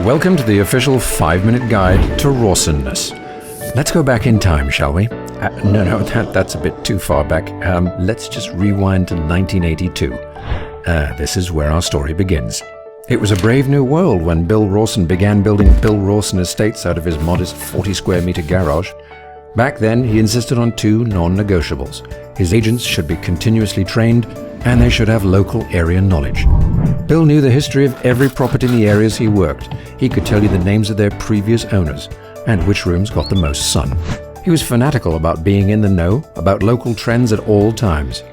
Welcome to the official 5-minute guide to Rawson-ness. Let's go back in time, shall we? No, that's a bit too far back. Let's just rewind to 1982. This is where our story begins. It was a brave new world when Bill Rawson began building Bill Rawson Estates out of his modest 40-square-meter garage. Back then, he insisted on two non-negotiables. His agents should be continuously trained, and they should have local area knowledge. Bill knew the history of every property in the areas he worked. He could tell you the names of their previous owners, and which rooms got the most sun. He was fanatical about being in the know, about local trends at all times.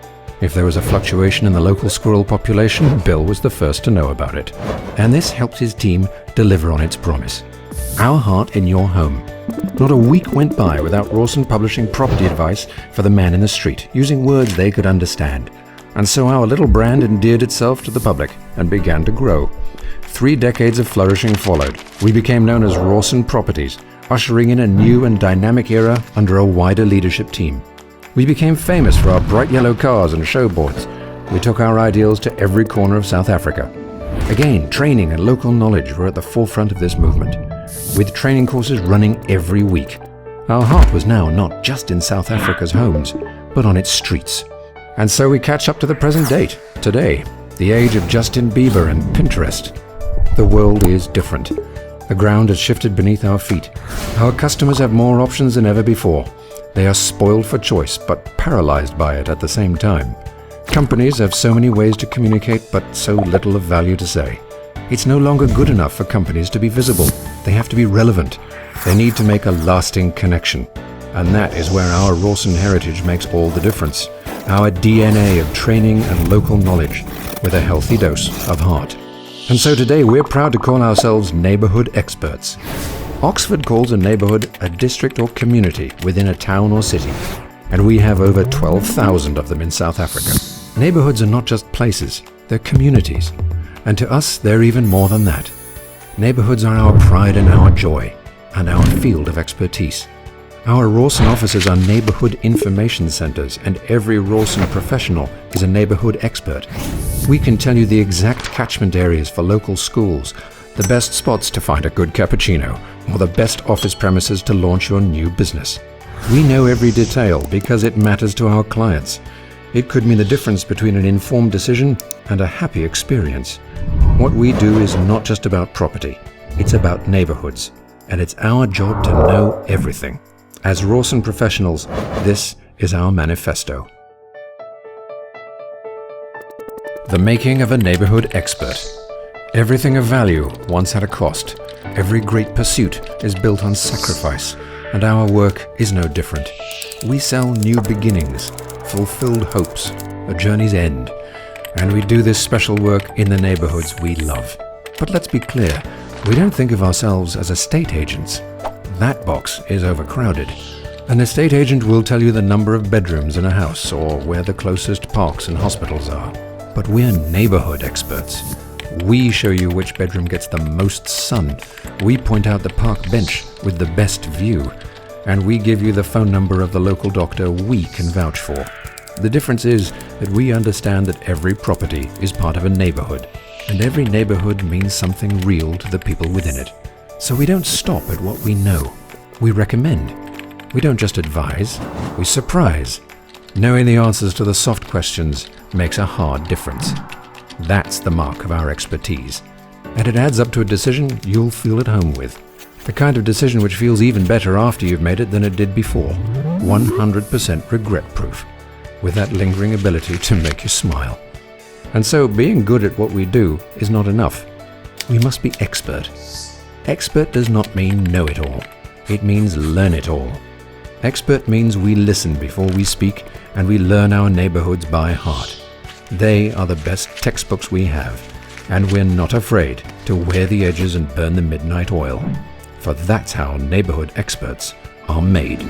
If there was a fluctuation in the local squirrel population, Bill was the first to know about it. And this helped his team deliver on its promise. Our heart in your home. Not a week went by without Rawson publishing property advice for the man in the street, using words they could understand. And so our little brand endeared itself to the public and began to grow. 3 decades of flourishing followed. We became known as Rawson Properties, ushering in a new and dynamic era under a wider leadership team. We became famous for our bright yellow cars and showboards. We took our ideals to every corner of South Africa. Again, training and local knowledge were at the forefront of this movement, with training courses running every week. Our heart was now not just in South Africa's homes, but on its streets. And so we catch up to the present date, today, the age of Justin Bieber and Pinterest. The world is different. The ground has shifted beneath our feet. Our customers have more options than ever before. They are spoiled for choice, but paralyzed by it at the same time. Companies have so many ways to communicate, but so little of value to say. It's no longer good enough for companies to be visible. They have to be relevant. They need to make a lasting connection. And that is where our Rawson heritage makes all the difference. Our DNA of training and local knowledge, with a healthy dose of heart. And so today we're proud to call ourselves neighborhood experts. Oxford calls a neighborhood a district or community within a town or city, and we have over 12,000 of them in South Africa. Neighborhoods are not just places, they're communities, and to us they're even more than that. Neighborhoods are our pride and our joy, and our field of expertise. Our Rawson offices are neighborhood information centers, and every Rawson professional is a neighborhood expert. We can tell you the exact catchment areas for local schools, the best spots to find a good cappuccino, or the best office premises to launch your new business. We know every detail because it matters to our clients. It could mean the difference between an informed decision and a happy experience. What we do is not just about property, it's about neighborhoods, and it's our job to know everything. As Rawson professionals, this is our manifesto. The making of a neighborhood expert. Everything of value once had a cost. Every great pursuit is built on sacrifice, and our work is no different. We sell new beginnings, fulfilled hopes, a journey's end, and we do this special work in the neighborhoods we love. But let's be clear, we don't think of ourselves as estate agents. That box is overcrowded. An estate agent will tell you the number of bedrooms in a house or where the closest parks and hospitals are. But we're neighborhood experts. We show you which bedroom gets the most sun. We point out the park bench with the best view. And we give you the phone number of the local doctor we can vouch for. The difference is that we understand that every property is part of a neighborhood. And every neighborhood means something real to the people within it. So we don't stop at what we know. We recommend. We don't just advise, we surprise. Knowing the answers to the soft questions makes a hard difference. That's the mark of our expertise. And it adds up to a decision you'll feel at home with. The kind of decision which feels even better after you've made it than it did before. 100% regret-proof, with that lingering ability to make you smile. And so being good at what we do is not enough. We must be expert. Expert does not mean know-it-all. It means learn-it-all. Expert means we listen before we speak, and we learn our neighborhoods by heart. They are the best textbooks we have, and we're not afraid to wear the edges and burn the midnight oil. For that's how neighborhood experts are made.